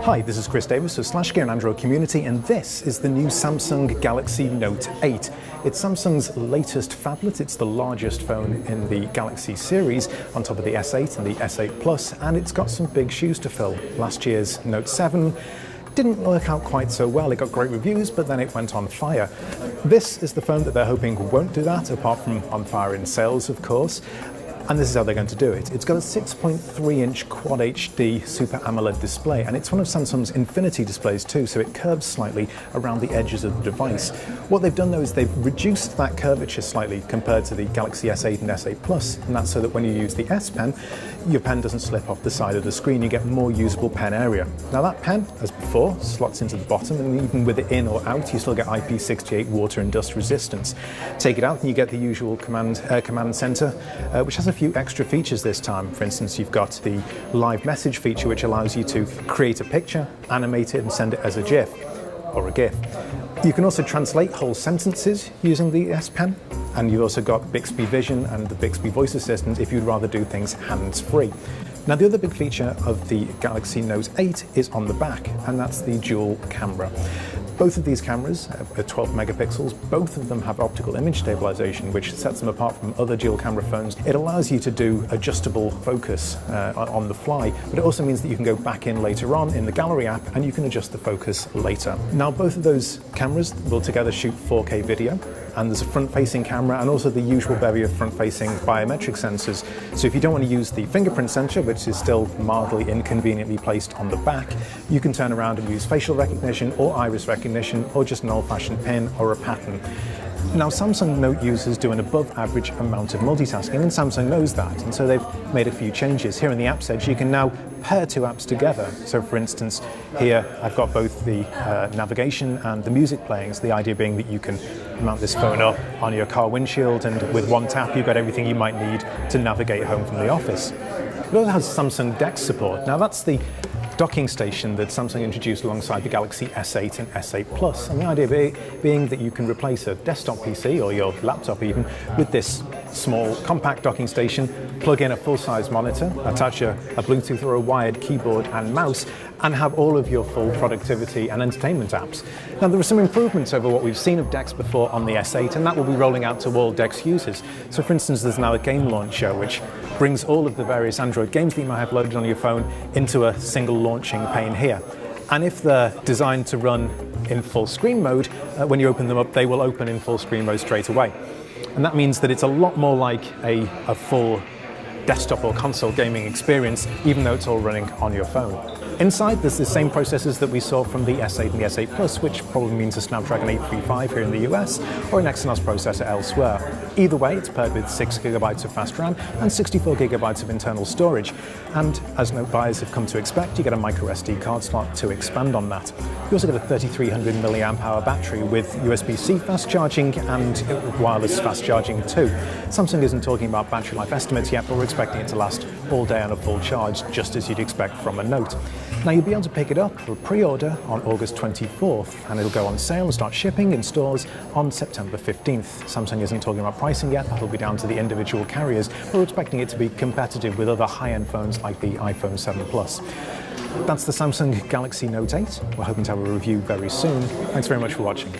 Hi, this is Chris Davis of Slash Gear and Android Community, and this is the new Samsung Galaxy Note 8. It's Samsung's latest phablet. It's the largest phone in the Galaxy series, on top of the S8 and the S8 Plus, and it's got some big shoes to fill. Last year's Note 7 didn't work out quite so well. It got great reviews, but then it went on fire. This is the phone that they're hoping won't do that, apart from on fire in sales, of course. And this is how they're going to do it. It's got a 6.3-inch Quad HD Super AMOLED display, and it's one of Samsung's infinity displays too, so it curves slightly around the edges of the device. What they've done though is they've reduced that curvature slightly compared to the Galaxy S8 and S8 Plus, and that's so that when you use the S Pen, your pen doesn't slip off the side of the screen. You get more usable pen area. Now that pen, as before, slots into the bottom, and even with it in or out, you still get IP68 water and dust resistance. Take it out and you get the usual command center, which has a few extra features this time. For instance, you've got the live message feature, which allows you to create a picture, animate it, and send it as a GIF or a GIF. You can also translate whole sentences using the S Pen, and you've also got Bixby Vision and the Bixby Voice Assistant if you'd rather do things hands-free. Now, the other big feature of the Galaxy Note 8 is on the back, and that's the dual camera. Both of these cameras are 12 megapixels. Both of them have optical image stabilization, which sets them apart from other dual camera phones. It allows you to do adjustable focus on the fly, but it also means that you can go back in later on in the Gallery app and you can adjust the focus later. Now, both of those cameras will together shoot 4K video, and there's a front-facing camera and also the usual bevy of front-facing biometric sensors. So if you don't want to use the fingerprint sensor, which is still mildly inconveniently placed on the back, you can turn around and use facial recognition or iris recognition or just an old-fashioned pin or a pattern. Now, Samsung Note users do an above-average amount of multitasking, and Samsung knows that, and so they've made a few changes. Here in the Apps Edge, you can now pair two apps together. So, for instance, here I've got both the navigation and the music playing, so the idea being that you can mount this phone up on your car windshield, and with one tap you've got everything you might need to navigate home from the office. It also has Samsung DeX support. Now, that's the docking station that Samsung introduced alongside the Galaxy S8 and S8 Plus, and the idea being that you can replace a desktop PC or your laptop even with this small compact docking station, plug in a full-size monitor, attach a Bluetooth or a wired keyboard and mouse, and have all of your full productivity and entertainment apps. Now, there are some improvements over what we've seen of DeX before on the S8, and that will be rolling out to all DeX users. So, for instance, there's now a game launcher which brings all of the various Android games that you might have loaded on your phone into a single launching pane here. And if they're designed to run in full screen mode, when you open them up, they will open in full screen mode straight away. And that means that it's a lot more like a full desktop or console gaming experience, even though it's all running on your phone. Inside, there's the same processors that we saw from the S8 and the S8 Plus, which probably means a Snapdragon 835 here in the US, or an Exynos processor elsewhere. Either way, it's paired with 6 GB of fast RAM and 64 GB of internal storage. And as Note buyers have come to expect, you get a micro SD card slot to expand on that. You also get a 3300 mAh battery with USB-C fast charging and wireless fast charging too. Samsung isn't talking about battery life estimates yet, but we're expecting it to last all day on a full charge, just as you'd expect from a Note. Now, you'll be able to pick it up for pre-order on August 24th, and it'll go on sale and start shipping in stores on September 15th. Samsung isn't talking about pricing yet. That'll be down to the individual carriers. We're expecting it to be competitive with other high-end phones like the iPhone 7 Plus. That's the Samsung Galaxy Note 8. We're hoping to have a review very soon. Thanks very much for watching.